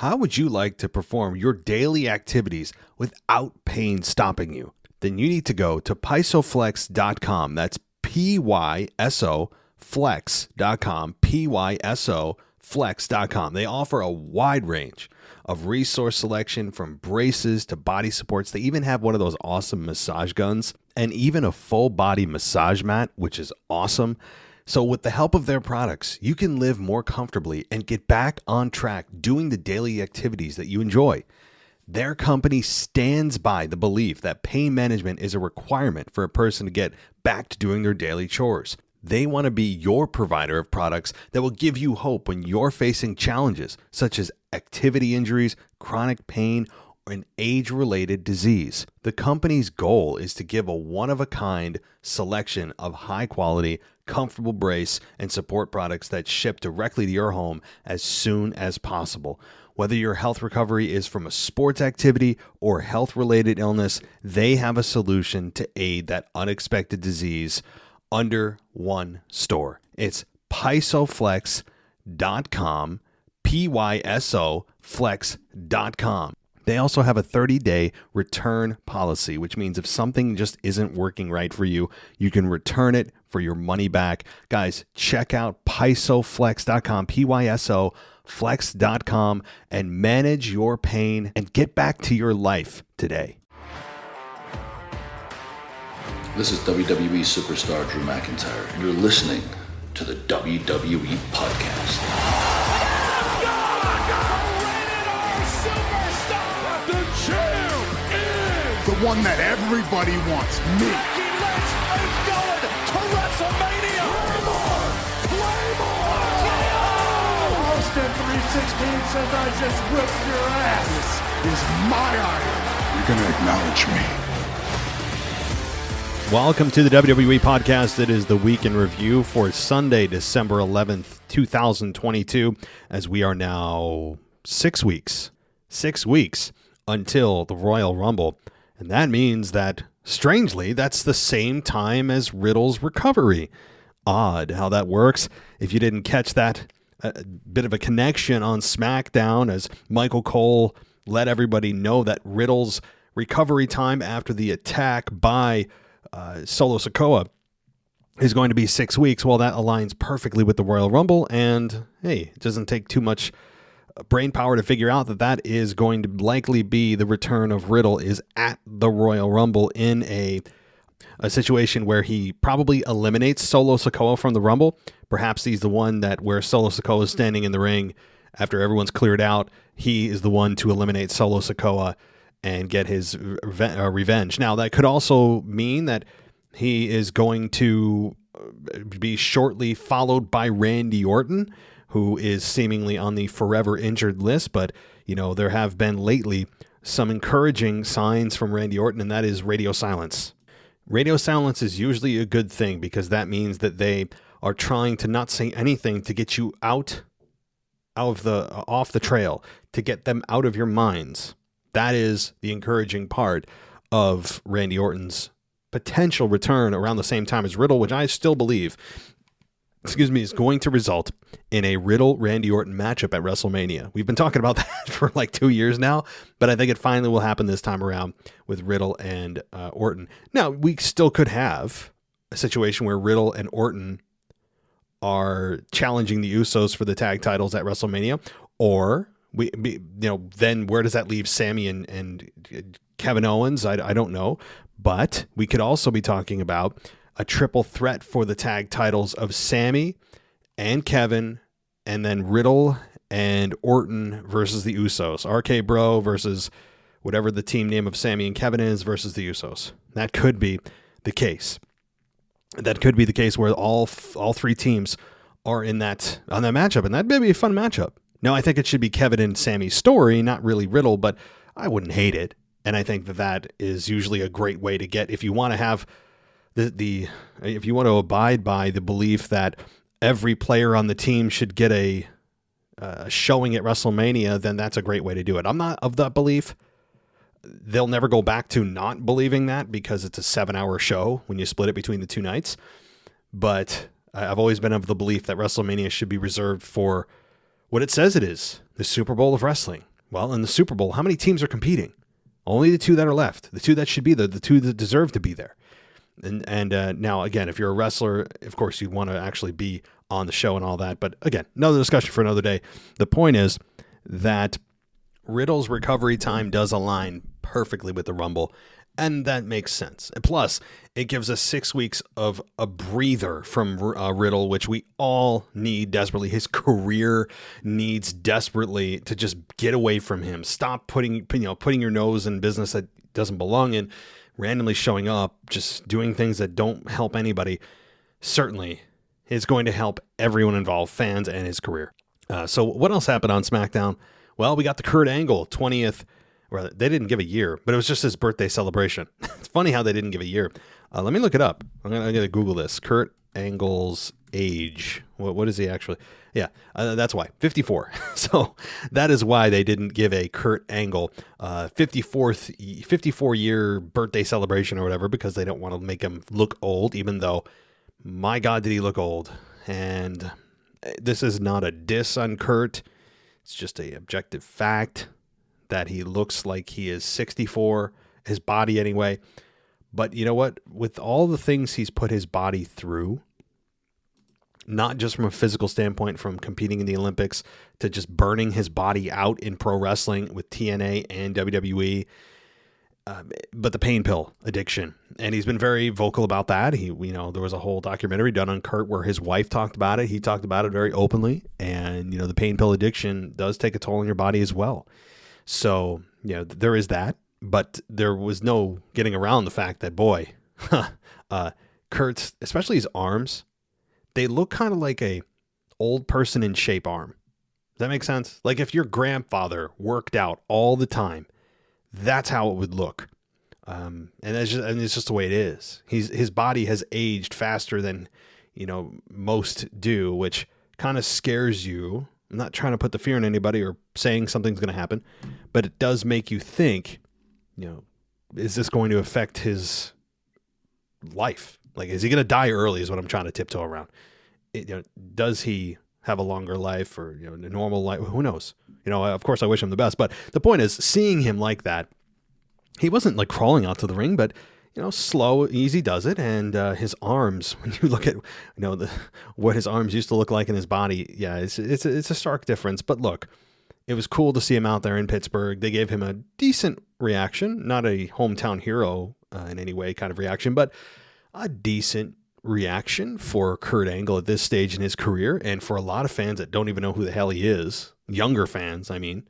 How would you like to perform your daily activities without pain stopping you? Then you need to go to pysoflex.com. That's P-Y-S-O flex.com, P-Y-S-O flex.com. They offer a wide range of resource selection from braces to body supports. They even have one of those awesome massage guns and even a full body massage mat, which is awesome. So with the help of their products, you can live more comfortably and get back on track doing the daily activities that you enjoy. Their company stands by the belief that pain management is a requirement for a person to get back to doing their daily chores. They want to be your provider of products that will give you hope when you're facing challenges such as activity injuries, chronic pain, or an age-related disease. The company's goal is to give a one-of-a-kind selection of high-quality, comfortable brace and support products that ship directly to your home as soon as possible. Whether your health recovery is from a sports activity or health-related illness, they have a solution to aid that unexpected disease under one store. It's pysoflex.com, P-Y-S-O flex.com. They also have a 30-day return policy, which means if something just isn't working right for you, you can return it for your money back. Guys, check out pysoflex.com, P-Y-S-O flex.com, and manage your pain and get back to your life today. This is WWE superstar Drew McIntyre, and you're listening to the WWE Podcast. The champ is the one that everybody wants, me. Becky Lynch is going to WrestleMania. Claymore! Austin 316 says I just whipped your ass. This is my iron. You're going to acknowledge me. Welcome to the WWE Podcast. It is the week in review for Sunday, December 11th, 2022, as we are now 6 weeks until the Royal Rumble. And that means that, strangely, that's the same time as Riddle's recovery. Odd how that works. If you didn't catch that, a bit of a connection on SmackDown as Michael Cole let everybody know that Riddle's recovery time after the attack by Solo Sikoa is going to be 6 weeks. Well, that aligns perfectly with the Royal Rumble, and hey, it doesn't take too much brain power to figure out that that is going to likely be the return of Riddle is at the Royal Rumble in a situation where he probably eliminates Solo Sikoa from the Rumble. Perhaps he's the one that where Solo Sikoa is standing in the ring after everyone's cleared out, he is the one to eliminate Solo Sikoa and get his revenge. Now, that could also mean that he is going to be shortly followed by Randy Orton, who is seemingly on the forever injured list. But, you know, there have been lately some encouraging signs from Randy Orton, and that is radio silence. Radio silence is usually a good thing because that means that they are trying to not say anything to get you off the trail, to get them out of your minds. That is the encouraging part of Randy Orton's potential return around the same time as Riddle, which I still believe, is going to result in a Riddle-Randy Orton matchup at WrestleMania. We've been talking about that for like 2 years now, but I think it finally will happen this time around with Riddle and Orton. Now, we still could have a situation where Riddle and Orton are challenging the Usos for the tag titles at WrestleMania, or then where does that leave Sami and Kevin Owens? I don't know. But we could also be talking about a triple threat for the tag titles of Sami and Kevin, and then Riddle and Orton versus the Usos. RK Bro versus whatever the team name of Sami and Kevin is versus the Usos. That could be the case. That could be the case where all three teams are on that matchup, and that may be a fun matchup. Now, I think it should be Kevin and Sami's story, not really Riddle, but I wouldn't hate it. And I think that is usually a great way to get, if you want to have if you want to abide by the belief that every player on the team should get a showing at WrestleMania, then that's a great way to do it. I'm not of that belief. They'll never go back to not believing that because it's a 7-hour show when you split it between the two nights. But I've always been of the belief that WrestleMania should be reserved for what it says it is, the Super Bowl of wrestling. Well, in the Super Bowl, how many teams are competing? Only the two that are left, the two that should be there, the two that deserve to be there. And now, again, if you're a wrestler, of course, you'd want to actually be on the show and all that. But again, another discussion for another day. The point is that Riddle's recovery time does align perfectly with the Rumble, and that makes sense. And plus, it gives us 6 weeks of a breather from Riddle, which we all need desperately. His career needs desperately to just get away from him. Stop putting your nose in business that doesn't belong in, randomly showing up, just doing things that don't help anybody. Certainly, it's going to help everyone involved, fans and his career. So what else happened on SmackDown? Well, we got the Kurt Angle 20th. Well, they didn't give a year, but it was just his birthday celebration. It's funny how they didn't give a year. Let me look it up. I'm gonna Google this. Kurt Angle's age. What is he actually? Yeah, that's why. 54. So that is why they didn't give a Kurt Angle 54-year birthday celebration or whatever, because they don't want to make him look old, even though, my God, did he look old. And this is not a diss on Kurt. It's just a objective fact that he looks like he is 64, his body anyway. But you know what? With all the things he's put his body through, not just from a physical standpoint, from competing in the Olympics to just burning his body out in pro wrestling with TNA and WWE, but the pain pill addiction. And he's been very vocal about that. There was a whole documentary done on Kurt where his wife talked about it. He talked about it very openly. And, the pain pill addiction does take a toll on your body as well. So, there is that, but there was no getting around the fact that, boy, Kurt's, especially his arms, they look kind of like a old person in shape arm. Does that make sense? Like if your grandfather worked out all the time, that's how it would look. And it's just the way it is. His body has aged faster than, most do, which kind of scares you. I'm not trying to put the fear in anybody or saying something's going to happen, but it does make you think, is this going to affect his life? Like, is he going to die early is what I'm trying to tiptoe around. Does he have a longer life or, a normal life? Who knows? Of course I wish him the best, but the point is seeing him like that, he wasn't like crawling out to the ring, but slow, easy does it. And his arms, when you look at, what his arms used to look like in his body, yeah, it's a stark difference. But look, it was cool to see him out there in Pittsburgh. They gave him a decent reaction, not a hometown hero in any way kind of reaction, but a decent reaction for Kurt Angle at this stage in his career. And for a lot of fans that don't even know who the hell he is, younger fans, I mean,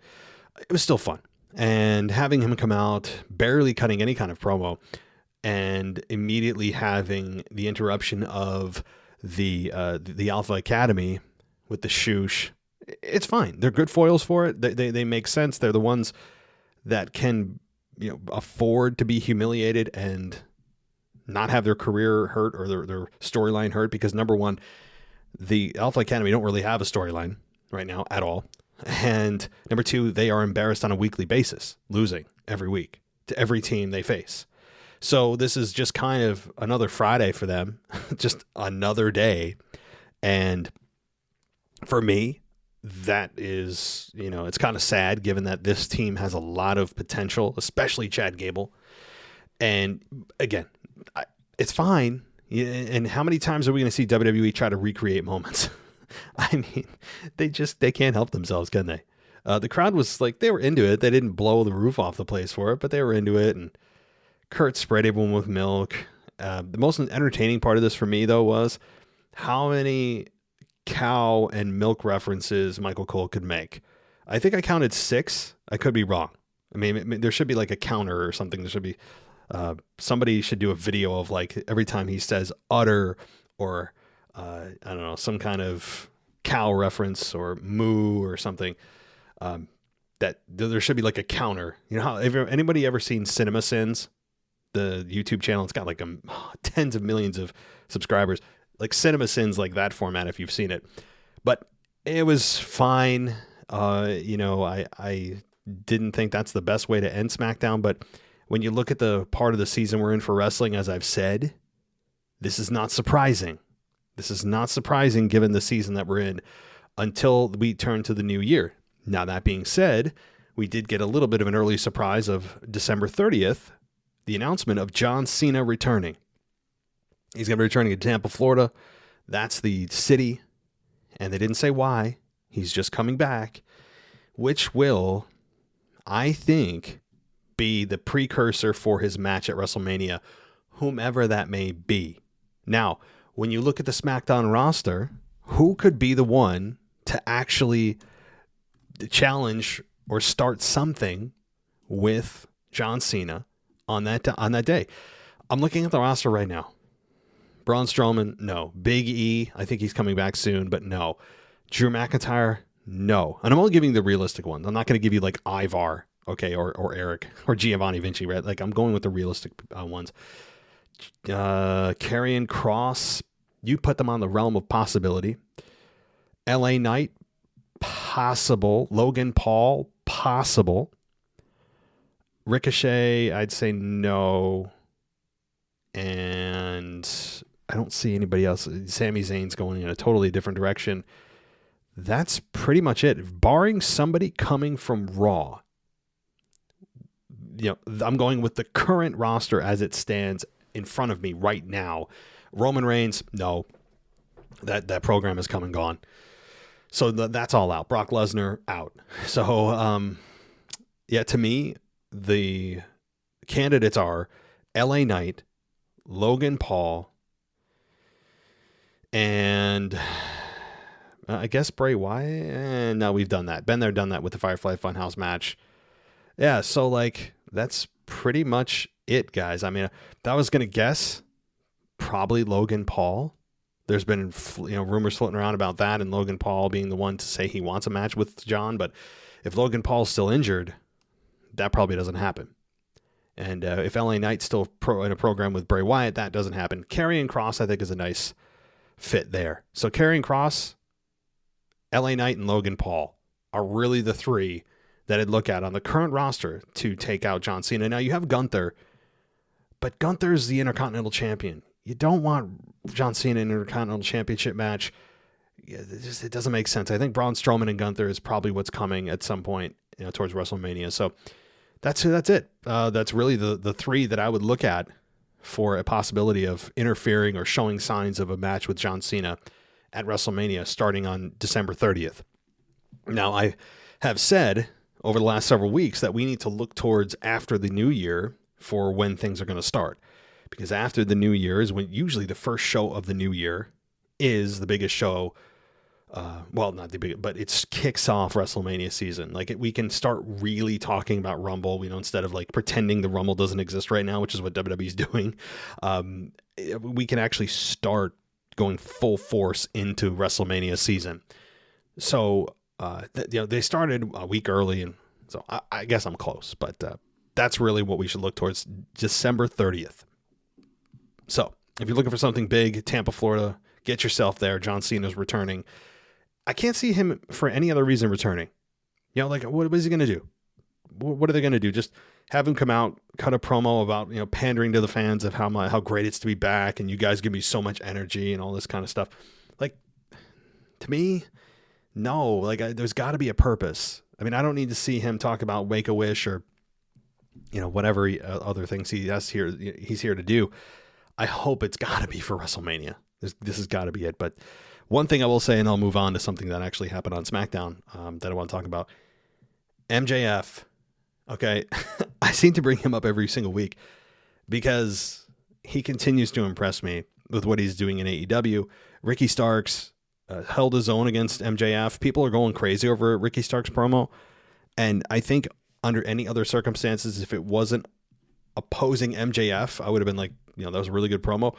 it was still fun. And having him come out, barely cutting any kind of promo, and immediately having the interruption of the Alpha Academy with the shoosh, it's fine. They're good foils for it. They make sense. They're the ones that can afford to be humiliated and not have their career hurt or their storyline hurt, because number one, the Alpha Academy don't really have a storyline right now at all. And number two, they are embarrassed on a weekly basis, losing every week to every team they face. So this is just kind of another Friday for them, just another day. And for me, that is, it's kind of sad given that this team has a lot of potential, especially Chad Gable. And again, it's fine. And how many times are we going to see WWE try to recreate moments? I mean, they can't help themselves, can they? The crowd was like, they were into it. They didn't blow the roof off the place for it, but they were into it. And Kurt sprayed everyone with milk. The most entertaining part of this for me, though, was how many cow and milk references Michael Cole could make. I think I counted 6. I could be wrong. I mean, there should be like a counter or something. There should be somebody should do a video of like every time he says udder or I don't know, some kind of cow reference or moo or something. That there should be like a counter. How anybody ever seen Cinema Sins? The YouTube channel, it's got like tens of millions of subscribers, like Cinema Sins, like that format, if you've seen it. But it was fine. I didn't think that's the best way to end SmackDown, but when you look at the part of the season we're in for wrestling, as I've said, this is not surprising. This is not surprising given the season that we're in until we turn to the new year. Now, that being said, we did get a little bit of an early surprise of December 30th, the announcement of John Cena returning. He's going to be returning to Tampa, Florida. That's the city, and they didn't say why. He's just coming back, which will, I think, be the precursor for his match at WrestleMania, whomever that may be. Now, when you look at the SmackDown roster, who could be the one to actually challenge or start something with John Cena on that day? I'm looking at the roster right now. Braun Strowman, no. Big E, I think he's coming back soon, but no. Drew McIntyre, no. And I'm only giving the realistic ones. I'm not going to give you like Ivar, okay, or Eric, or Giovanni Vinci, right? Like, I'm going with the realistic ones. Karrion Kross, you put them on the realm of possibility. LA Knight, possible. Logan Paul, possible. Ricochet, I'd say no. And I don't see anybody else. Sami Zayn's going in a totally different direction. That's pretty much it. Barring somebody coming from Raw, I'm going with the current roster as it stands in front of me right now. Roman Reigns, no. That program is come and gone. So that's all out. Brock Lesnar, out. So, to me, the candidates are LA Knight, Logan Paul, and I guess Bray Wyatt. No, we've done that. Been there, done that with the Firefly Funhouse match. Yeah, so that's pretty much it, guys. I mean, if I was going to guess, probably Logan Paul. There's been rumors floating around about that, and Logan Paul being the one to say he wants a match with John. But if Logan Paul's still injured, that probably doesn't happen. And if LA Knight's still in a program with Bray Wyatt, that doesn't happen. Karrion Kross, I think, is a nice fit there. So Karrion Kross, LA Knight, and Logan Paul are really the three that I'd look at on the current roster to take out John Cena. Now, you have Gunther, but Gunther's the Intercontinental Champion. You don't want John Cena in an Intercontinental Championship match. It doesn't make sense. I think Braun Strowman and Gunther is probably what's coming at some point, towards WrestleMania. So that's it. That's really the three that I would look at for a possibility of interfering or showing signs of a match with John Cena at WrestleMania starting on December 30th. Now, I have said over the last several weeks that we need to look towards after the new year for when things are going to start. Because after the new year is when usually the first show of the new year is the biggest show. Not the biggest, but it kicks off WrestleMania season. We can start really talking about Rumble, instead of pretending the Rumble doesn't exist right now, which is what WWE is doing. We can actually start going full force into WrestleMania season. So, they started a week early, and so I guess I'm close, but that's really what we should look towards, December 30th. So, if you're looking for something big, Tampa, Florida, get yourself there. John Cena's returning. I can't see him for any other reason returning. What is he going to do? What are they going to do? Just have him come out, cut a promo about, pandering to the fans of how great it's to be back, and you guys give me so much energy and all this kind of stuff. To me, no. There's got to be a purpose. I mean, I don't need to see him talk about Make-A-Wish or, whatever other things he's here to do. I hope it's got to be for WrestleMania. This has got to be it. But one thing I will say, and I'll move on to something that actually happened on SmackDown that I want to talk about. MJF. Okay. I seem to bring him up every single week because he continues to impress me with what he's doing in AEW. Ricky Starks held his own against MJF. People are going crazy over Ricky Starks' promo. And I think under any other circumstances, if it wasn't opposing MJF, I would have been like, that was a really good promo.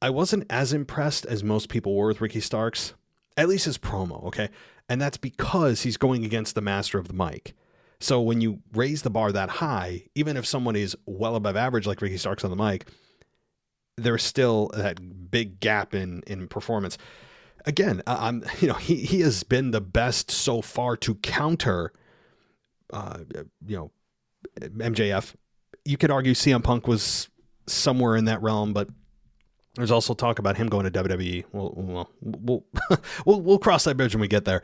I wasn't as impressed as most people were with Ricky Starks, at least his promo, okay? And that's because he's going against the master of the mic. So when you raise the bar that high, even if someone is well above average like Ricky Starks on the mic, there's still that big gap in performance. Again, he has been the best so far to counter, MJF. You could argue CM Punk was somewhere in that realm, but there's also talk about him going to WWE. We'll cross that bridge when we get there.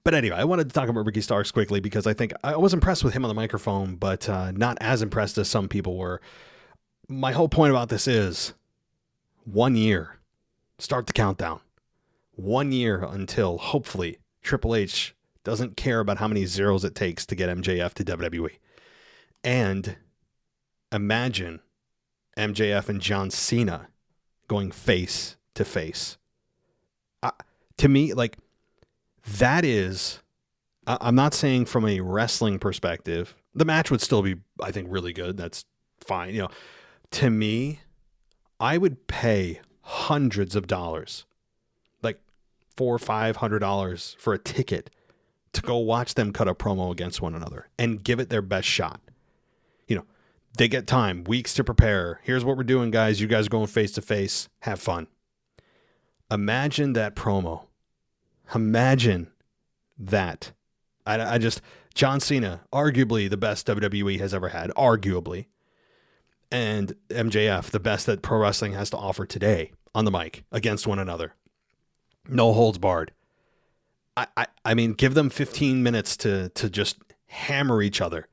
But anyway, I wanted to talk about Ricky Starks quickly because I think I was impressed with him on the microphone, but not as impressed as some people were. My whole point about this is 1 year. Start the countdown. 1 year until, hopefully, Triple H doesn't care about how many zeros it takes to get MJF to WWE. And imagine MJF and John Cena going face to face. To me, like, that is, I'm not saying from a wrestling perspective, the match would still be, I think, really good. That's fine. You know, to me, I would pay hundreds of dollars, like $400 or $500 for a ticket to go watch them cut a promo against one another and give it their best shot. You know, they get time, weeks to prepare. Here's what we're doing, guys. You guys are going face to face. Have fun. Imagine that promo. Imagine that. I just, John Cena, arguably the best WWE has ever had, arguably. And MJF, the best that pro wrestling has to offer today on the mic against one another. No holds barred. I mean, give them 15 minutes to just hammer each other.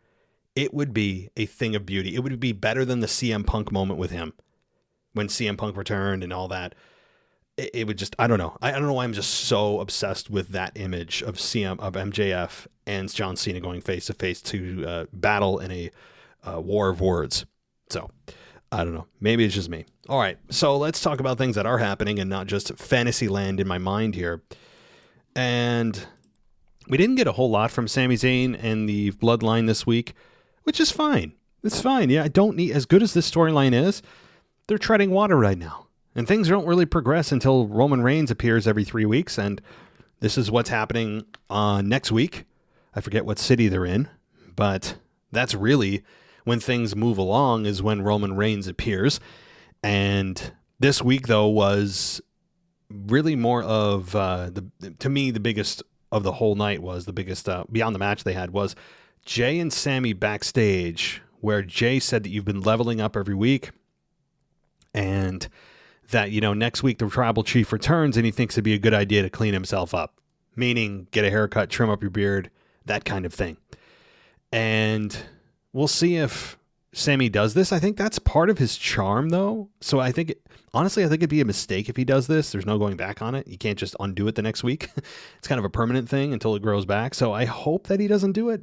It would be a thing of beauty. It would be better than the CM Punk moment with him when CM Punk returned and all that. It would just, I don't know. I don't know why I'm just so obsessed with that image of MJF and John Cena going face to face to battle in a war of words. So I don't know. Maybe it's just me. All right. So let's talk about things that are happening and not just fantasy land in my mind here. And we didn't get a whole lot from Sami Zayn and the Bloodline this week, which is fine. It's fine. Yeah, I don't need, as good as this storyline is, they're treading water right now. And things don't really progress until Roman Reigns appears every 3 weeks. And this is what's happening next week. I forget what city they're in, but that's really when things move along, is when Roman Reigns appears. And this week, though, was really more of, to me, the biggest of the whole night was, the biggest, beyond the match they had, was Jay and Sami backstage, where Jay said that you've been leveling up every week. And that, you know, next week the tribal chief returns and he thinks it'd be a good idea to clean himself up, meaning get a haircut, trim up your beard, that kind of thing. And we'll see if Sami does this. I think that's part of his charm, though. So I think, honestly, I think it'd be a mistake if he does this. There's no going back on it. You can't just undo it the next week. It's kind of a permanent thing until it grows back. So I hope that he doesn't do it.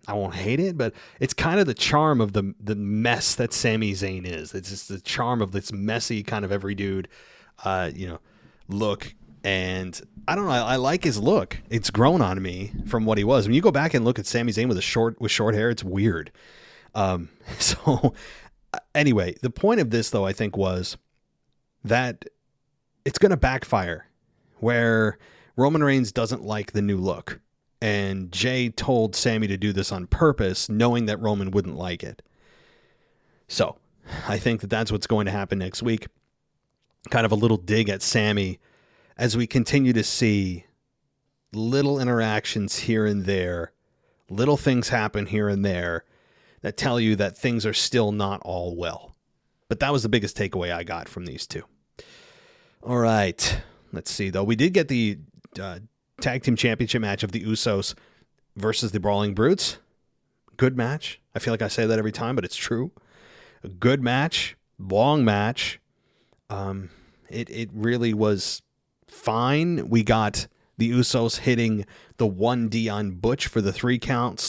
I won't hate it, but it's kind of the charm of the mess that Sami Zayn is. It's just the charm of this messy kind of every dude, look. And I don't know. I like his look. It's grown on me from what he was. When you go back and look at Sami Zayn with short hair, it's weird. So anyway, the point of this, though, I think, was that it's going to backfire, where Roman Reigns doesn't like the new look. And Jay told Sami to do this on purpose, knowing that Roman wouldn't like it. So I think that that's what's going to happen next week. Kind of a little dig at Sami as we continue to see little interactions here and there, little things happen here and there that tell you that things are still not all well. But that was the biggest takeaway I got from these two. All right. Let's see, though. We did get the tag team championship match of the Usos versus the Brawling Brutes. Good match. I feel like I say that every time, but it's true. A good match, long match. It really was fine. We got the Usos hitting the 1D on Butch for the 3 count.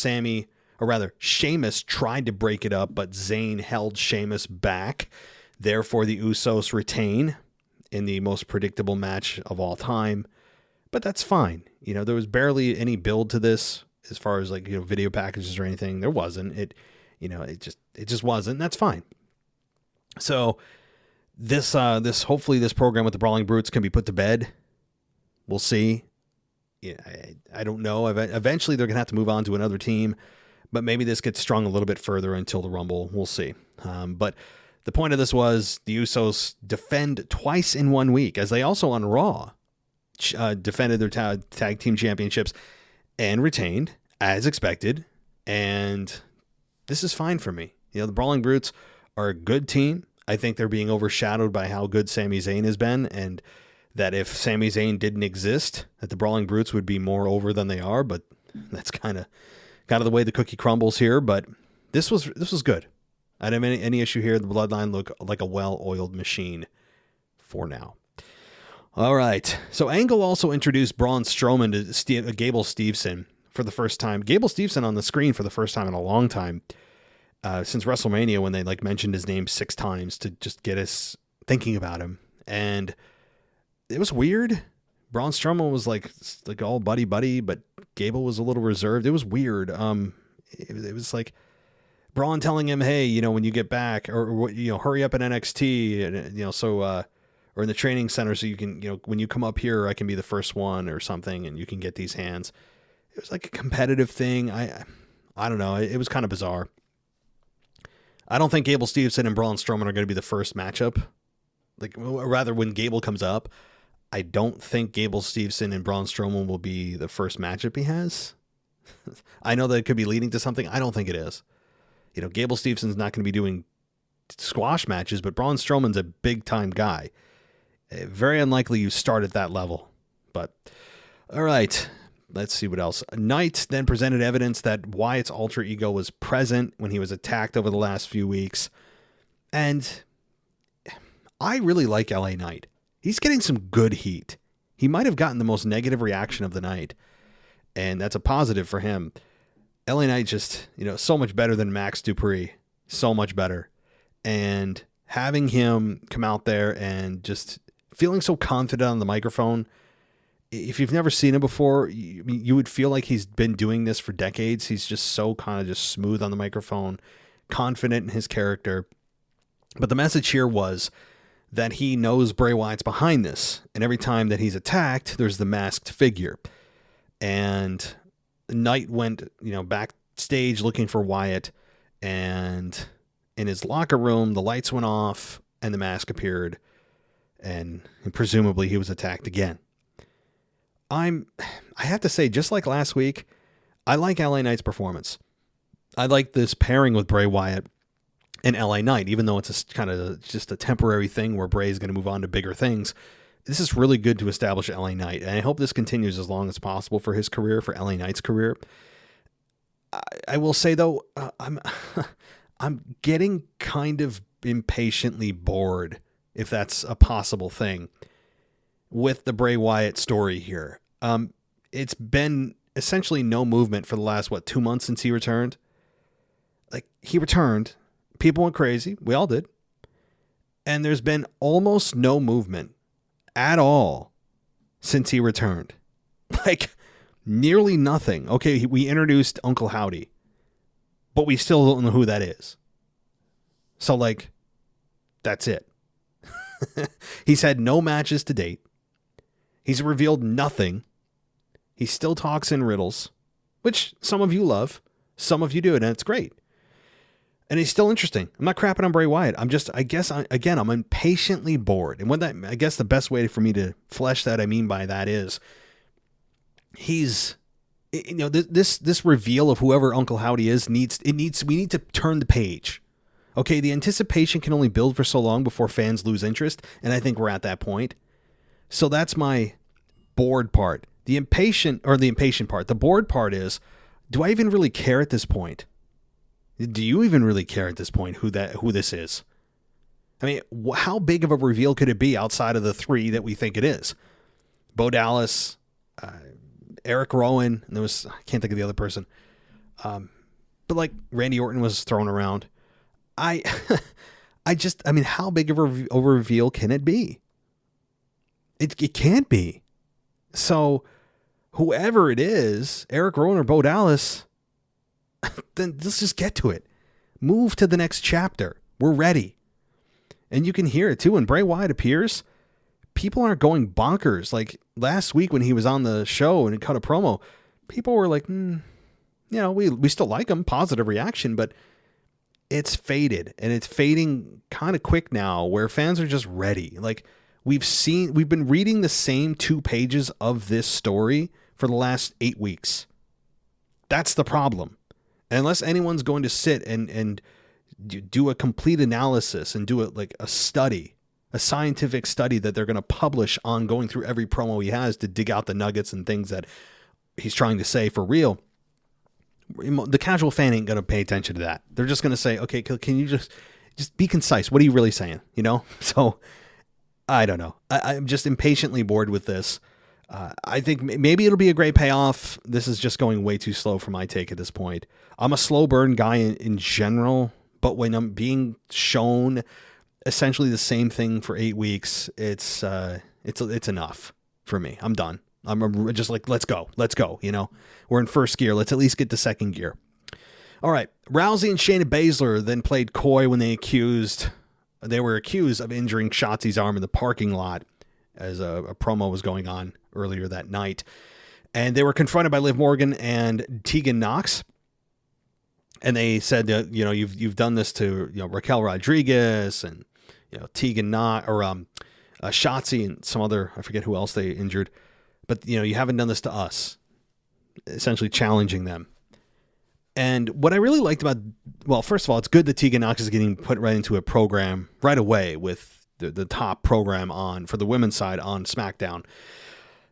Sheamus tried to break it up, but Zayn held Sheamus back. Therefore, the Usos retain in the most predictable match of all time. But that's fine. You know, there was barely any build to this as far as video packages or anything. There wasn't. It just wasn't. That's fine. So this hopefully this program with the Brawling Brutes can be put to bed. We'll see. Yeah, I don't know. Eventually they're gonna have to move on to another team, but maybe this gets strung a little bit further until the Rumble. We'll see. But the point of this was the Usos defend twice in 1 week, as they also on Raw defended their tag team championships and retained as expected. And this is fine for me. You know, the Brawling Brutes are a good team. I think they're being overshadowed by how good Sami Zayn has been, and that if Sami Zayn didn't exist, that the Brawling Brutes would be more over than they are, but that's kind of the way the cookie crumbles here. But this was good. I didn't have any issue here. The Bloodline look like a well-oiled machine for now. All right. So Angle also introduced Braun Strowman to Gable Steveson for the first time. Gable Steveson on the screen for the first time in a long time, since WrestleMania, when they mentioned his name 6 times to just get us thinking about him. And it was weird. Braun Strowman was like all buddy, but Gable was a little reserved. It was weird. It was like Braun telling him, hey, when you get back, or hurry up at NXT, and or in the training center, so you can, when you come up here, I can be the first one or something, and you can get these hands. It was like a competitive thing. I don't know. It was kind of bizarre. I don't think Gable Steveson and Braun Strowman are going to be the first matchup. Rather, when Gable comes up, I don't think Gable Steveson and Braun Strowman will be the first matchup he has. I know that it could be leading to something. I don't think it is. Gable Stevenson's not going to be doing squash matches, but Braun Strowman's a big-time guy. Very unlikely you start at that level. But, all right, let's see what else. Knight then presented evidence that Wyatt's alter ego was present when he was attacked over the last few weeks. And I really like LA Knight. He's getting some good heat. He might have gotten the most negative reaction of the night, and that's a positive for him. LA Knight just, so much better than Max Dupree. So much better. And having him come out there and just feeling so confident on the microphone, if you've never seen him before, you would feel like he's been doing this for decades. He's just so kind of just smooth on the microphone, confident in his character. But the message here was that he knows Bray Wyatt's behind this. And every time that he's attacked, there's the masked figure. And Knight went, backstage looking for Wyatt, and in his locker room, the lights went off and the mask appeared, and presumably he was attacked again. I have to say, just like last week, I like LA Knight's performance. I like this pairing with Bray Wyatt and LA Knight, even though it's kind of just a temporary thing where Bray is going to move on to bigger things. This is really good to establish LA Knight, and I hope this continues as long as possible for his career, for LA Knight's career. I will say, though, I'm getting kind of impatiently bored, if that's a possible thing, with the Bray Wyatt story here. It's been essentially no movement for the last, 2 months since he returned? He returned. People went crazy. We all did. And there's been almost no movement at all since he returned. Nearly nothing. Okay, we introduced Uncle Howdy, but we still don't know who that is. So, that's it. He's had no matches to date. He's revealed nothing. He still talks in riddles, which some of you love, some of you do, and it's great. And he's still interesting. I'm not crapping on Bray Wyatt. I'm impatiently bored. And I guess the best way for me to flesh that, I mean by that is, this reveal of whoever Uncle Howdy is we need to turn the page. Okay, the anticipation can only build for so long before fans lose interest, and I think we're at that point. So that's my bored part. The impatient part. The bored part is, do I even really care at this point? Do you even really care at this point who this is? I mean, how big of a reveal could it be outside of the 3 that we think it is? Bo Dallas, Eric Rowan, and I can't think of the other person. But Randy Orton was thrown around. How big of a reveal can it be? It can't be. So whoever it is, Eric Rowan or Bo Dallas, then let's just get to it. Move to the next chapter. We're ready. And you can hear it too. When Bray Wyatt appears, people aren't going bonkers. Last week when he was on the show and cut a promo, people were like, we still like him. Positive reaction, but it's faded. And it's fading kind of quick now where fans are just ready. We've been reading the same 2 pages of this story for the last 8 weeks. That's the problem. Unless anyone's going to sit and do a complete analysis and do it a study a scientific study that they're going to publish on going through every promo he has to dig out the nuggets and things that he's trying to say for real. The casual fan ain't going to pay attention to that. They're just going to say, okay, can you just be concise? What are you really saying? So I don't know. I'm just impatiently bored with this. I think maybe it'll be a great payoff. This is just going way too slow for my take at this point. I'm a slow burn guy in general, but when I'm being shown essentially the same thing for 8 weeks, it's enough for me. I'm done. I'm just like, let's go. We're in first gear. Let's at least get to second gear. All right. Rousey and Shayna Baszler then played coy when they were accused of injuring Shotzi's arm in the parking lot as a promo was going on earlier that night. And they were confronted by Liv Morgan and Tegan Nox. And they said that, you've done this to, Raquel Rodriguez and, Tegan Nox or Shotzi and some other, I forget who else they injured. But, you haven't done this to us, essentially challenging them. And what I really liked about, well, first of all, it's good that Tegan Nox is getting put right into a program right away with the top program for the women's side on SmackDown.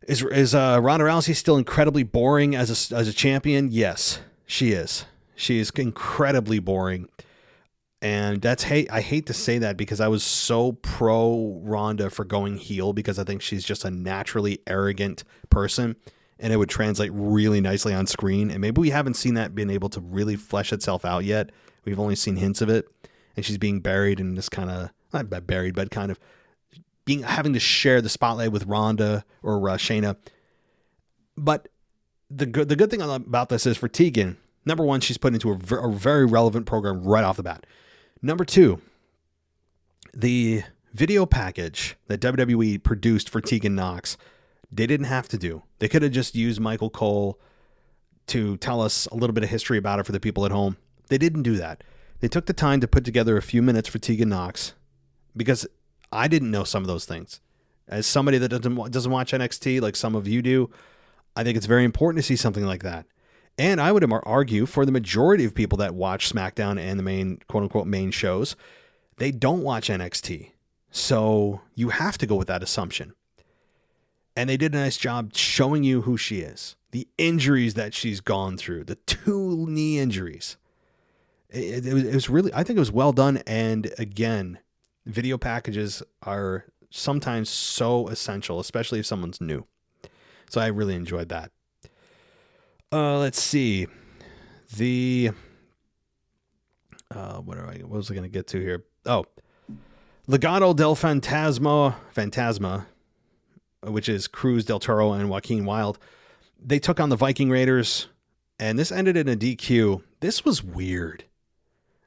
Is Ronda Rousey still incredibly boring as a champion? Yes, she is. She is incredibly boring. And I hate to say that because I was so pro Ronda for going heel because I think she's just a naturally arrogant person and it would translate really nicely on screen. And maybe we haven't seen that being able to really flesh itself out yet. We've only seen hints of it. And she's being buried in this kind of, not buried, but kind of having to share the spotlight with Ronda or Shayna. But the good thing about this is for Tegan, number one, she's put into a very relevant program right off the bat. Number two, the video package that WWE produced for Tegan Nox, they didn't have to do. They could have just used Michael Cole to tell us a little bit of history about it for the people at home. They didn't do that. They took the time to put together a few minutes for Tegan Nox because I didn't know some of those things. As somebody that doesn't watch NXT like some of you do, I think it's very important to see something like that. And I would argue for the majority of people that watch SmackDown and the main, quote unquote, main shows, they don't watch NXT. So you have to go with that assumption. And they did a nice job showing you who she is. The injuries that she's gone through, the 2 knee injuries. It was really, I think it was well done. And again, video packages are sometimes so essential, especially if someone's new. So I really enjoyed that. Let's see. What was I going to get to here? Oh, Legado del Fantasma, which is Cruz del Toro and Joaquin Wilde. They took on the Viking Raiders, and this ended in a DQ. This was weird.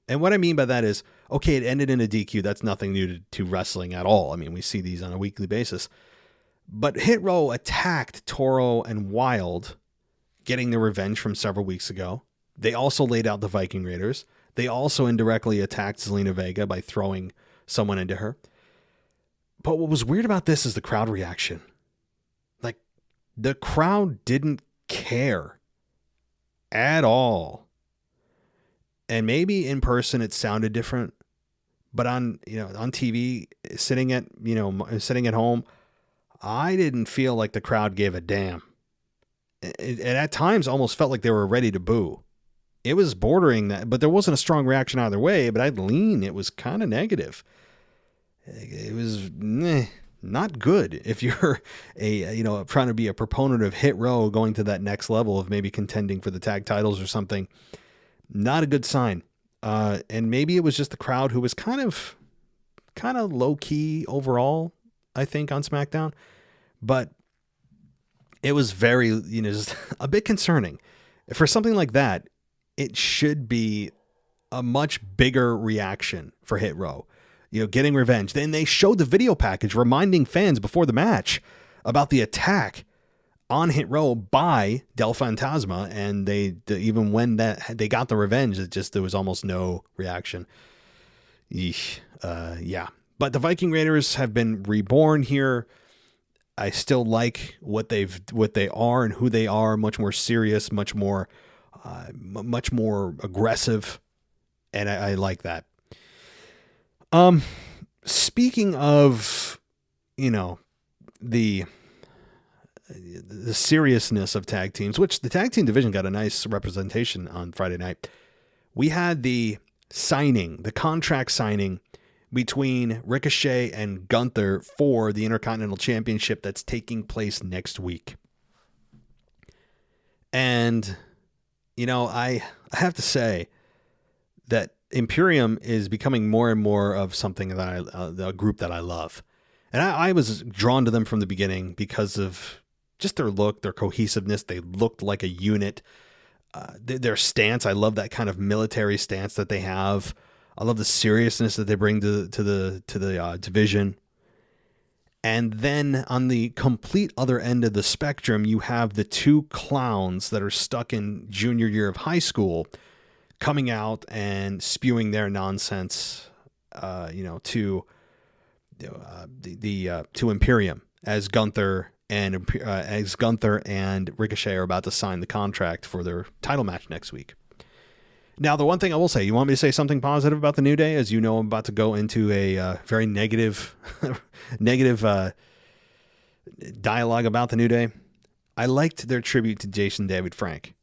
And what I mean by that is, okay, it ended in a DQ. That's nothing new to wrestling at all. I mean, we see these on a weekly basis. But Hit Row attacked Toro and Wilde, getting their revenge from several weeks ago. They also laid out the Viking Raiders. They also indirectly attacked Zelina Vega by throwing someone into her. But what was weird about this is the crowd reaction. Like, the crowd didn't care at all. And maybe in person it sounded different, but on TV, sitting at home, I didn't feel like the crowd gave a damn. It at times almost felt like they were ready to boo. It was bordering that, but there wasn't a strong reaction either way, but I'd lean it was kind of negative. It was not good if you're trying to be a proponent of Hit Row going to that next level of maybe contending for the tag titles or something. Not a good sign. And maybe it was just the crowd who was kind of low key overall, I think, on SmackDown, but it was very, just a bit concerning. For something like that, it should be a much bigger reaction for Hit Row, getting revenge. Then they showed the video package reminding fans before the match about the attack on Hit Row by Del Fantasma, and even when they got the revenge, there was almost no reaction. Yeah. But the Viking Raiders have been reborn here. I still like what they are and who they are. Much more serious, much more aggressive, and I like that. speaking of, the seriousness of tag teams, which the tag team division got a nice representation on Friday night. We had the contract signing between Ricochet and Gunther for the Intercontinental Championship that's taking place next week. And, I have to say that Imperium is becoming more and more of something that a group that I love. And I was drawn to them from the beginning because of just their look, their cohesiveness. They looked like a unit. Their stance, I love that kind of military stance that they have. I love the seriousness that they bring to the division. And then on the complete other end of the spectrum, you have the two clowns that are stuck in junior year of high school coming out and spewing their nonsense, to Imperium as Gunther and Ricochet are about to sign the contract for their title match next week. Now, the one thing I will say, you want me to say something positive about the New Day? As you know, I'm about to go into a very negative dialogue about the New Day. I liked their tribute to Jason David Frank.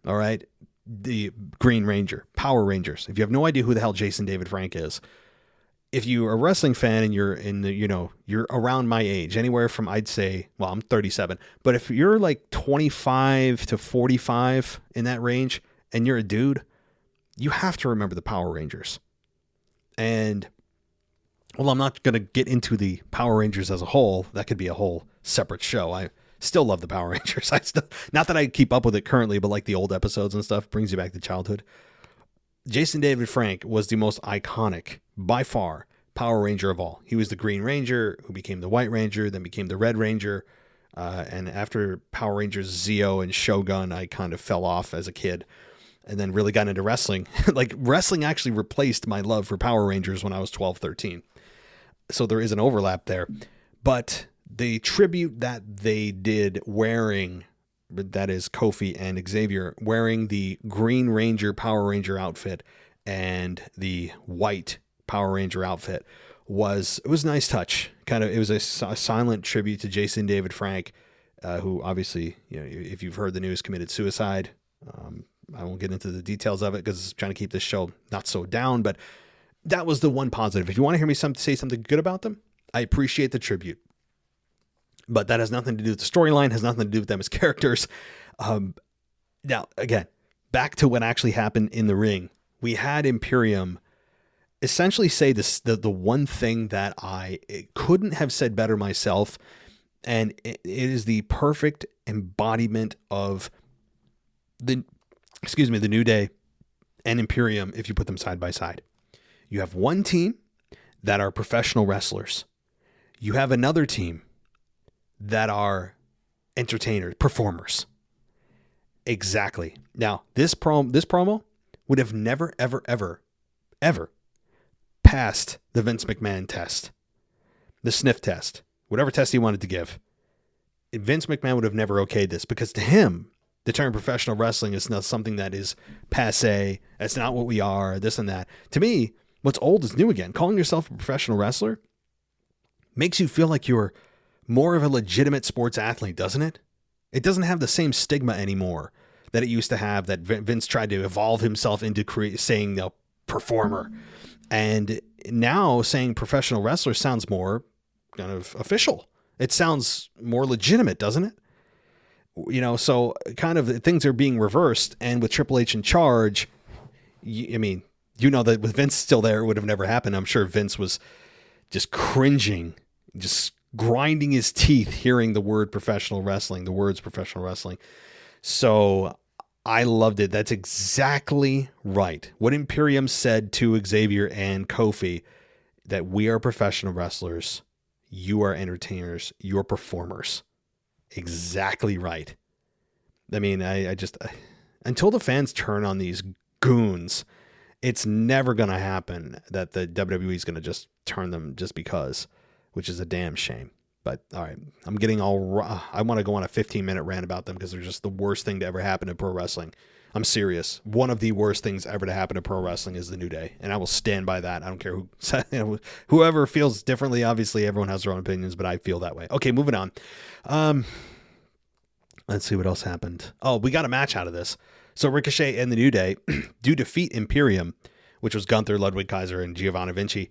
All right. The Green Ranger, Power Rangers. If you have no idea who the hell Jason David Frank is, if you're a wrestling fan and you're you're around my age, anywhere from, I'd say, well, I'm 37, but if you're like 25 to 45 in that range and you're a dude, you have to remember the Power Rangers. And, well, I'm not going to get into the Power Rangers as a whole. That could be a whole separate show. I still love the Power Rangers. Not that I keep up with it currently, but like the old episodes and stuff brings you back to childhood. Jason David Frank was the most iconic, by far, Power Ranger of all. He was the Green Ranger, who became the White Ranger, then became the Red Ranger. And after Power Rangers Zeo and Shogun, I kind of fell off as a kid. And then really got into wrestling. Like, wrestling actually replaced my love for Power Rangers when I was 12, 13. So there is an overlap there. But the tribute that they did wearing, that is Kofi and Xavier, wearing the Green Ranger Power Ranger outfit and the white Power Ranger outfit was a nice touch. It was a silent tribute to Jason David Frank, who obviously, if you've heard the news, committed suicide. I won't get into the details of it because I'm trying to keep this show not so down, but that was the one positive. If you want to hear me say something good about them, I appreciate the tribute. But that has nothing to do with the storyline, has nothing to do with them as characters. Now, again, back to what actually happened in the ring. We had Imperium essentially say this, the one thing that I couldn't have said better myself, and it is the perfect embodiment of the New Day and Imperium if you put them side by side. You have one team that are professional wrestlers. You have another team that are entertainers, performers. Exactly. Now, this promo would have never, ever, ever, ever passed the Vince McMahon test, the sniff test, whatever test he wanted to give. Vince McMahon would have never okayed this because to him, the term professional wrestling is not something that is passé. It's not what we are, this and that. To me, what's old is new again. Calling yourself a professional wrestler makes you feel like you're more of a legitimate sports athlete, doesn't it? It doesn't have the same stigma anymore that it used to have, that Vince tried to evolve himself into saying performer. And now saying professional wrestler sounds more kind of official. It sounds more legitimate, doesn't it? So kind of things are being reversed. And with Triple H in charge, that with Vince still there, it would have never happened. I'm sure Vince was just cringing, just grinding his teeth hearing the words professional wrestling. So I loved it. That's exactly right. What Imperium said to Xavier and Kofi, that we are professional wrestlers. You are entertainers. You're performers. Exactly right. I mean, I just, until the fans turn on these goons, it's never going to happen that the WWE is going to just turn them just because, which is a damn shame. But all right, I want to go on a 15-minute rant about them because they're just the worst thing to ever happen in pro wrestling. I'm serious. One of the worst things ever to happen to pro wrestling is the New Day, and I will stand by that. I don't care who, whoever feels differently. Obviously, everyone has their own opinions, but I feel that way. Okay, moving on. Let's see what else happened. Oh, we got a match out of this. So Ricochet and the New Day do defeat Imperium, which was Gunther, Ludwig Kaiser, and Giovanni Vinci.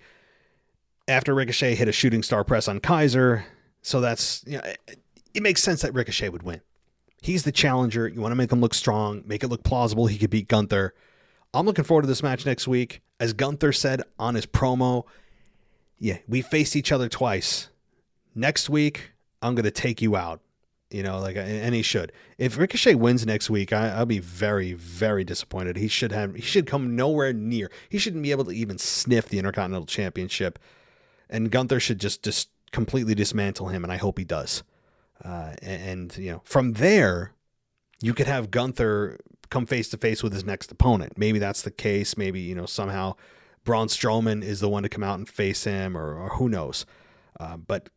After Ricochet hit a shooting star press on Kaiser, so that's, it makes sense that Ricochet would win. He's the challenger. You want to make him look strong, make it look plausible he could beat Gunther. I'm looking forward to this match next week. As Gunther said on his promo, we faced each other twice. Next week, I'm going to take you out. And he should. If Ricochet wins next week, I'll be very, very disappointed. He should come nowhere near. He shouldn't be able to even sniff the Intercontinental Championship. And Gunther should just completely dismantle him, and I hope he does. From there, you could have Gunther come face to face with his next opponent. Maybe that's the case. Maybe, somehow Braun Strowman is the one to come out and face him, or who knows. But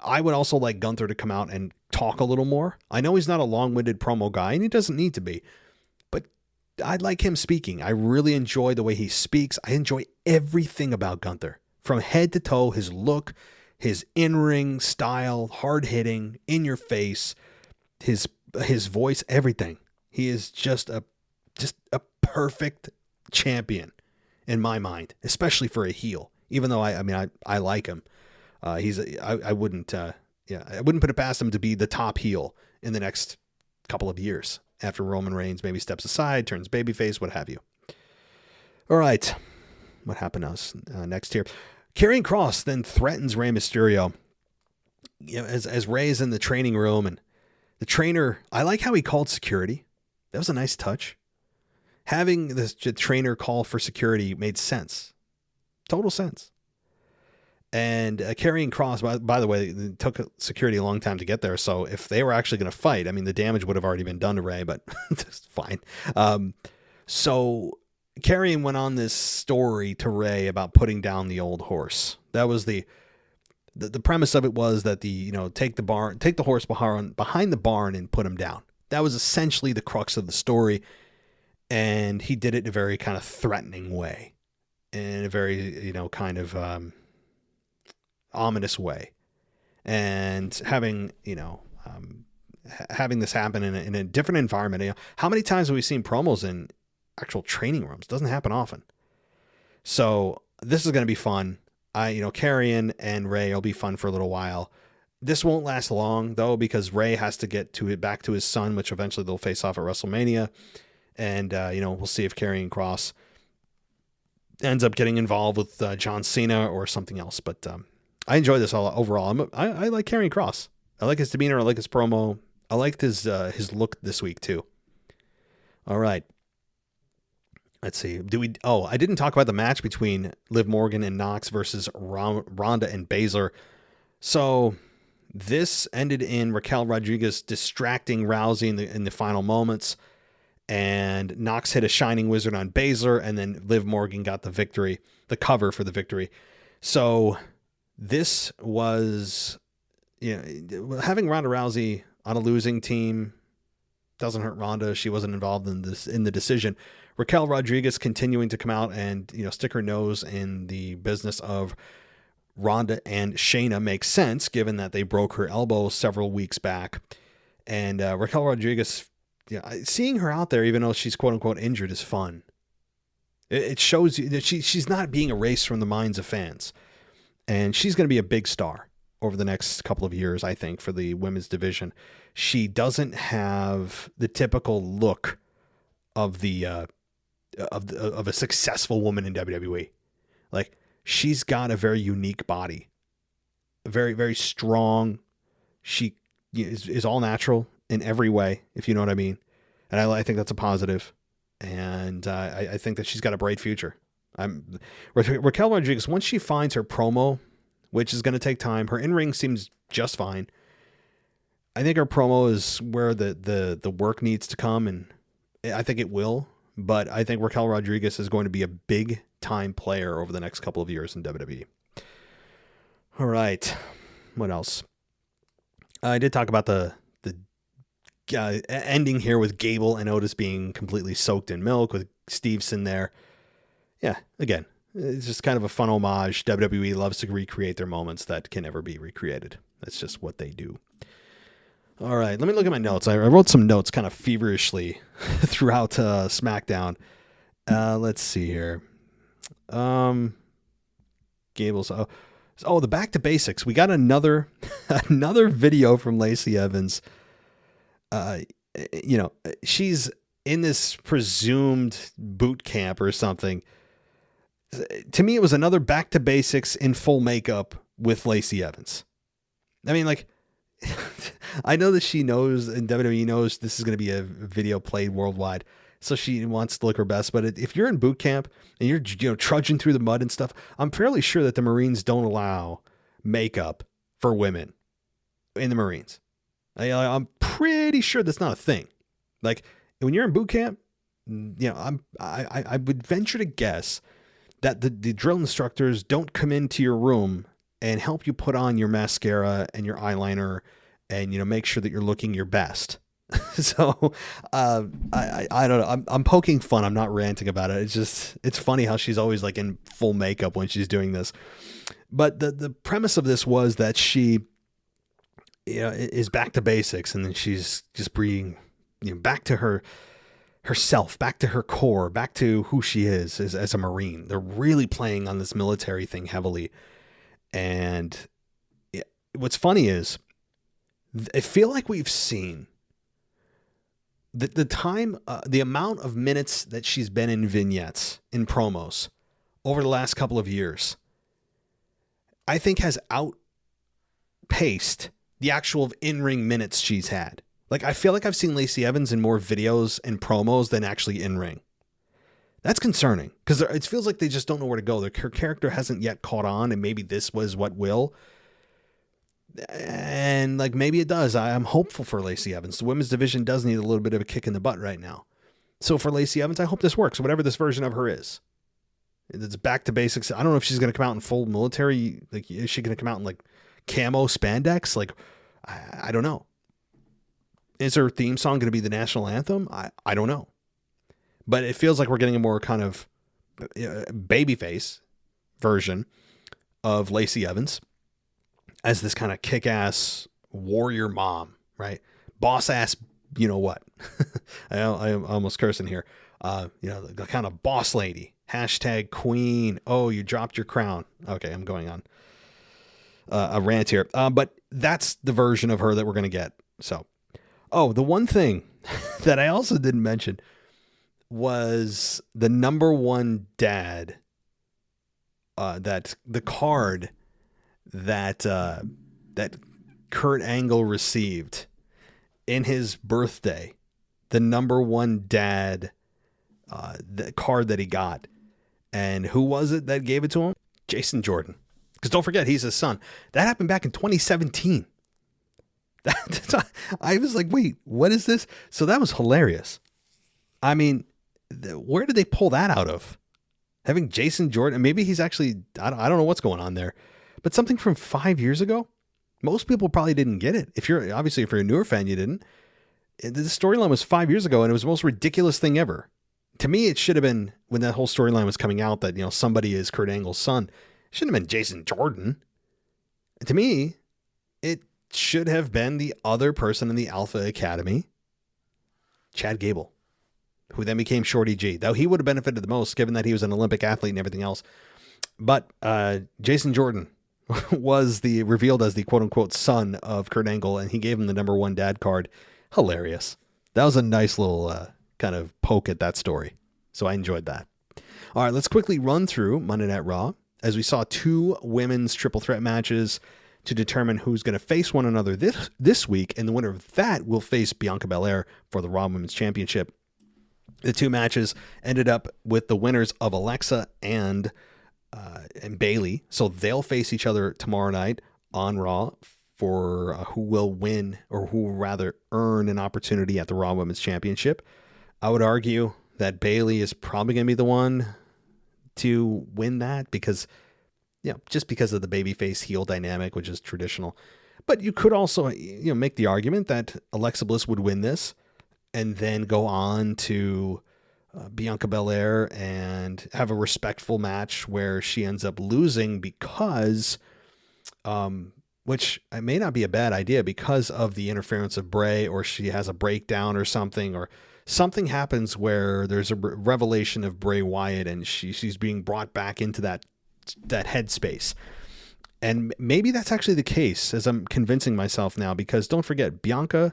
I would also like Gunther to come out and talk a little more. I know he's not a long-winded promo guy, and he doesn't need to be, but I like him speaking. I really enjoy the way he speaks. I enjoy everything about Gunther. From head to toe, his look, his in-ring style, hard-hitting, in-your-face, his voice, everything. He is just a perfect champion in my mind, especially for a heel. Even though I like him. I wouldn't put it past him to be the top heel in the next couple of years after Roman Reigns maybe steps aside, turns babyface, what have you. All right. What happened to us next here? Karrion Kross then threatens Rey Mysterio. As Rey is in the training room, and the trainer, I like how he called security. That was a nice touch. Having the trainer call for security made sense. Total sense. And Karrion Kross, by the way, it took security a long time to get there. So if they were actually going to fight, the damage would have already been done to Rey, but it's fine. So Karrion went on this story to Rey about putting down the old horse. That was the premise of it, was that take the horse behind the barn and put him down. That was essentially the crux of the story. And he did it in a very kind of threatening way, in a very, ominous way. And having this happen in a different environment. How many times have we seen promos in actual training rooms? Doesn't happen often. So this is going to be fun. Karrion and Rey will be fun for a little while. This won't last long though, because Rey has to get back to his son, which eventually they'll face off at WrestleMania. And, we'll see if Karrion Kross ends up getting involved with John Cena or something else. But I enjoy this all overall. I like Karrion Kross. I like his demeanor. I like his promo. I liked his look this week too. All right. Let's see. I didn't talk about the match between Liv Morgan and Nox versus Ronda and Baszler. So this ended in Raquel Rodriguez distracting Rousey in the final moments. And Nox hit a Shining Wizard on Baszler, and then Liv Morgan got the cover for the victory. So this was, having Ronda Rousey on a losing team doesn't hurt Ronda. She wasn't involved in the decision. Raquel Rodriguez continuing to come out and, stick her nose in the business of Ronda and Shayna makes sense, given that they broke her elbow several weeks back. And Raquel Rodriguez, seeing her out there, even though she's quote unquote injured, is fun. It shows you that she's not being erased from the minds of fans. And she's going to be a big star over the next couple of years, I think, for the women's division. She doesn't have the typical look of of a successful woman in WWE. Like, she's got a very unique body, very, very strong. She is all natural in every way, if you know what I mean. And I think that's a positive. And I think that she's got a bright future. Raquel Rodriguez, once she finds her promo, which is going to take time, her in-ring seems just fine. I think her promo is where the work needs to come, and I think it will. But I think Raquel Rodriguez is going to be a big-time player over the next couple of years in WWE. All right. What else? I did talk about the ending here with Gable and Otis being completely soaked in milk with Stevenson there. Yeah, again, it's just kind of a fun homage. WWE loves to recreate their moments that can never be recreated. That's just what they do. All right, let me look at my notes. I wrote some notes kind of feverishly throughout SmackDown. Let's see here. Gable's... the back to basics. We got another video from Lacey Evans. She's in this presumed boot camp or something. To me, it was another back to basics in full makeup with Lacey Evans. I mean, like, I know that she knows and WWE knows this is going to be a video played worldwide, so she wants to look her best. But if you're in boot camp and you're trudging through the mud and stuff, I'm fairly sure that the Marines don't allow makeup for women in the Marines. I'm pretty sure that's not a thing. Like, when you're in boot camp, I would venture to guess that the drill instructors don't come into your room and help you put on your mascara and your eyeliner and, make sure that you're looking your best. So, I don't know. I'm poking fun. I'm not ranting about it. It's funny how she's always like in full makeup when she's doing this. But the premise of this was that she, is back to basics, and then she's just bringing, back to herself, back to her core, back to who she is as a Marine. They're really playing on this military thing heavily. And what's funny is I feel like we've seen the amount of minutes that she's been in vignettes, in promos over the last couple of years, I think has outpaced the actual in-ring minutes she's had. Like, I feel like I've seen Lacey Evans in more videos and promos than actually in-ring. That's concerning, because it feels like they just don't know where to go. Her character hasn't yet caught on, and maybe this was what will. And like, maybe it does. I'm hopeful for Lacey Evans. The women's division does need a little bit of a kick in the butt right now. So for Lacey Evans, I hope this works, whatever this version of her is. It's back to basics. I don't know if she's going to come out in full military. Like, is she going to come out in like camo spandex? Like, I don't know. Is her theme song going to be the national anthem? I don't know. But it feels like we're getting a more kind of babyface version of Lacey Evans as this kind of kick-ass warrior mom, right? Boss-ass, you know what? I'm almost cursing here. The kind of boss lady. Hashtag queen. Oh, you dropped your crown. Okay, I'm going on a rant here. But that's the version of her that we're going to get. So, the one thing that I also didn't mention was the number one dad, that the card that Kurt Angle received in his birthday, the number one dad, the card that he got. And who was it that gave it to him? Jason Jordan. Because don't forget, he's his son. That happened back in 2017. I was like, wait, what is this? So that was hilarious. I mean, where did they pull that out of? Having Jason Jordan, maybe he's actually, I don't know what's going on there, but something from 5 years ago. Most people probably didn't get it. If you're a newer fan, you didn't. The storyline was 5 years ago, and it was the most ridiculous thing ever. To me, it should have been, when that whole storyline was coming out, that somebody is Kurt Angle's son. It shouldn't have been Jason Jordan. To me, it should have been the other person in the Alpha Academy, Chad Gable, who then became Shorty G. Though he would have benefited the most, given that he was an Olympic athlete and everything else. But Jason Jordan was revealed as the quote-unquote son of Kurt Angle, and he gave him the number one dad card. Hilarious. That was a nice little kind of poke at that story. So I enjoyed that. All right, let's quickly run through Monday Night Raw, as we saw two women's triple threat matches to determine who's going to face one another this week, and the winner of that will face Bianca Belair for the Raw Women's Championship. The two matches ended up with the winners of Alexa and Bayley, so they'll face each other tomorrow night on Raw for who will win, or who will rather earn an opportunity at the Raw Women's Championship. I would argue that Bayley is probably going to be the one to win that, because just because of the babyface heel dynamic, which is traditional. But you could also, make the argument that Alexa Bliss would win this and then go on to Bianca Belair and have a respectful match where she ends up losing because, which may not be a bad idea, because of the interference of Bray, or she has a breakdown or something happens where there's a revelation of Bray Wyatt and she's being brought back into that headspace. And maybe that's actually the case, as I'm convincing myself now, because don't forget, Becky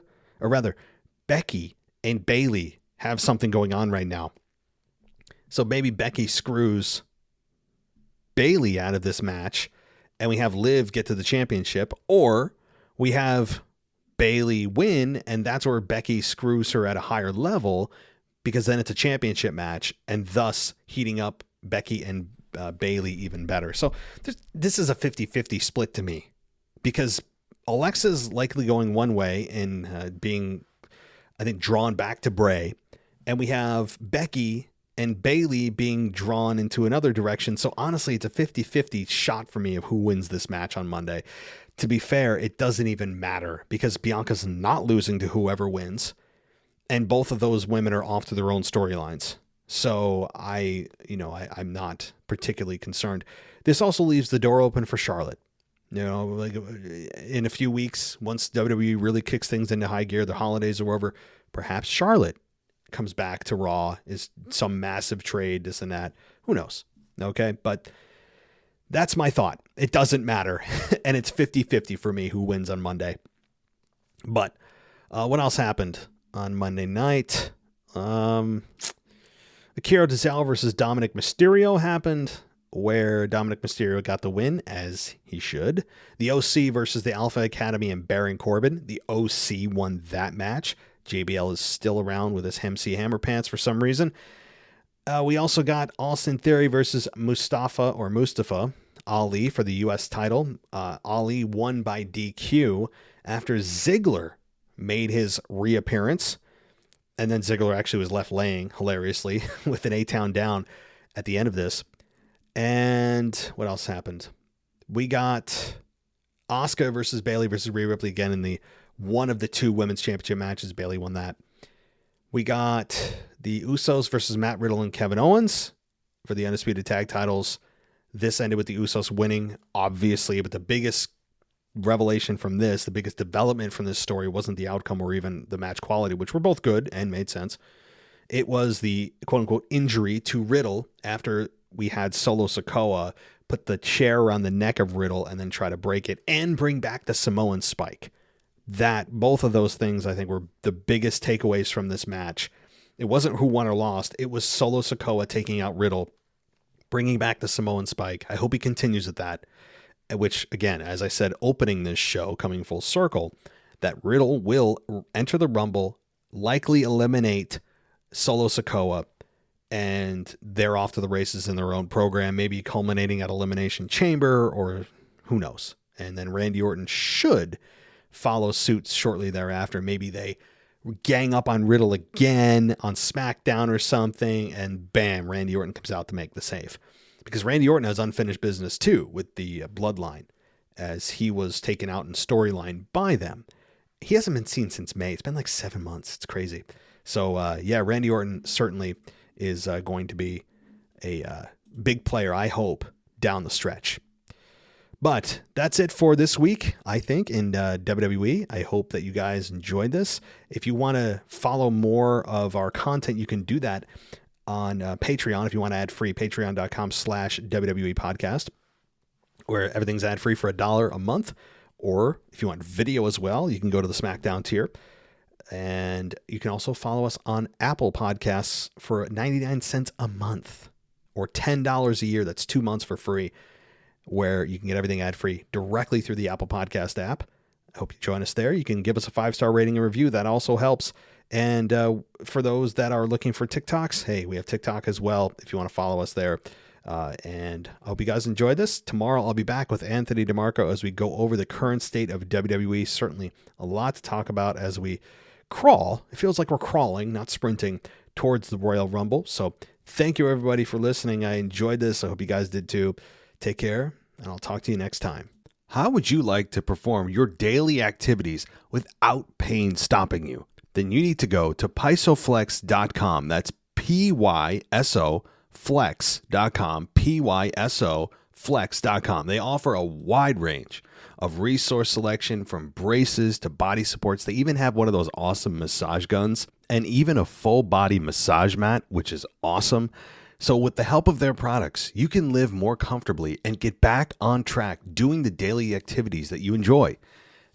and Bayley have something going on right now. So maybe Becky screws Bayley out of this match and we have Liv get to the championship, or we have Bayley win and that's where Becky screws her at a higher level, because then it's a championship match and thus heating up Becky and Bayley even better. So this is a 50-50 split to me, because Alexa's likely going one way in being, I think, drawn back to Bray, and we have Becky and Bayley being drawn into another direction. So honestly, it's a 50-50 shot for me of who wins this match on Monday. To be fair, it doesn't even matter, because Bianca's not losing to whoever wins, and both of those women are off to their own storylines. So I'm not particularly concerned. This also leaves the door open for Charlotte. Like in a few weeks, once WWE really kicks things into high gear, the holidays are over, perhaps Charlotte comes back to Raw, is some massive trade, this and that. Who knows? Okay, but that's my thought. It doesn't matter. And it's 50-50 for me who wins on Monday. But what else happened on Monday night? Akira Tozawa versus Dominic Mysterio happened, where Dominic Mysterio got the win, as he should. The OC versus the Alpha Academy and Baron Corbin. The OC won that match. JBL is still around with his MC Hammer pants for some reason. We also got Austin Theory versus Mustafa Ali for the U.S. title. Ali won by DQ after Ziggler made his reappearance. And then Ziggler actually was left laying, hilariously, with an A-Town down at the end of this. And what else happened? We got Asuka versus Bayley versus Rhea Ripley again in the one of the two women's championship matches. Bayley won that. We got the Usos versus Matt Riddle and Kevin Owens for the Undisputed Tag titles. This ended with the Usos winning, obviously, but the biggest revelation from this, the biggest development from this story, wasn't the outcome or even the match quality, which were both good and made sense. It was the quote-unquote injury to Riddle after we had Solo Sikoa put the chair around the neck of Riddle and then try to break it and bring back the Samoan spike. Both of those things, I think, were the biggest takeaways from this match. It wasn't who won or lost. It was Solo Sikoa taking out Riddle, bringing back the Samoan spike. I hope he continues at that. Which, again, as I said, opening this show, coming full circle, that Riddle will enter the Rumble, likely eliminate Solo Sikoa, and they're off to the races in their own program, maybe culminating at Elimination Chamber, or who knows. And then Randy Orton should follow suit shortly thereafter. Maybe they gang up on Riddle again on SmackDown or something, and bam, Randy Orton comes out to make the save. Because Randy Orton has unfinished business too with the Bloodline, as he was taken out in storyline by them. He hasn't been seen since May. It's been like 7 months. It's crazy. So Randy Orton certainly is going to be a big player, I hope, down the stretch. But that's it for this week, I think, in WWE. I hope that you guys enjoyed this. If you want to follow more of our content, you can do that on Patreon. If you want ad-free, patreon.com/WWE podcast, where everything's ad-free for $1 a month. Or if you want video as well, you can go to the SmackDown tier. And you can also follow us on Apple Podcasts for 99 cents a month, or $10 a year. That's 2 months for free, where you can get everything ad-free directly through the Apple Podcast app. I hope you join us there. You can give us a 5-star rating and review. That also helps. And for those that are looking for TikToks, hey, we have TikTok as well if you want to follow us there. And I hope you guys enjoyed this. Tomorrow I'll be back with Anthony DeMarco as we go over the current state of WWE. Certainly a lot to talk about as we crawl. It feels like we're crawling, not sprinting, towards the Royal Rumble. So thank you, everybody, for listening. I enjoyed this. I hope you guys did too. Take care, and I'll talk to you next time. How would you like to perform your daily activities without pain stopping you? Then you need to go to pysoflex.com. That's P-Y-S-O flex.com, P-Y-S-O flex.com. They offer a wide range of resource selection from braces to body supports. They even have one of those awesome massage guns and even a full body massage mat, which is awesome. So with the help of their products, you can live more comfortably and get back on track doing the daily activities that you enjoy.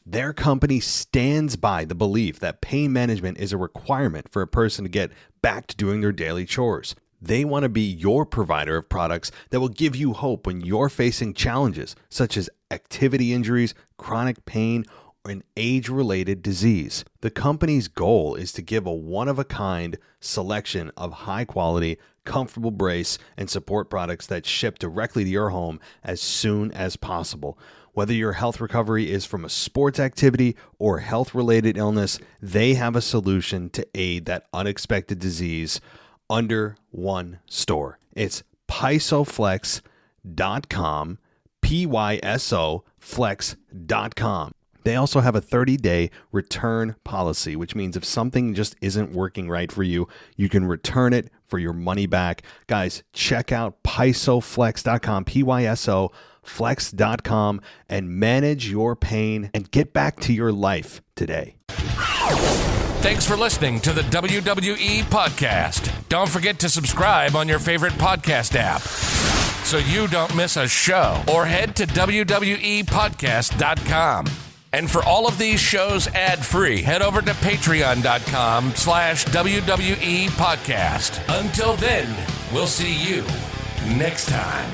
Their company stands by the belief that pain management is a requirement for a person to get back to doing their daily chores. They want to be your provider of products that will give you hope when you're facing challenges such as activity injuries, chronic pain, or an age-related disease. The company's goal is to give a one-of-a-kind selection of high-quality, comfortable brace and support products that ship directly to your home as soon as possible. Whether your health recovery is from a sports activity or health-related illness, they have a solution to aid that unexpected disease under one store. It's pysoflex.com, P-Y-S-O flex.com. They also have a 30-day return policy, which means if something just isn't working right for you, you can return it for your money back. Guys, check out pysoflex.com, P-Y-S-O flex.com, and manage your pain and get back to your life today. Thanks for listening to the WWE Podcast. Don't forget to subscribe on your favorite podcast app so you don't miss a show, or head to WWEpodcast.com. And for all of these shows ad-free, head over to patreon.com/WWE Podcast. Until then, we'll see you next time.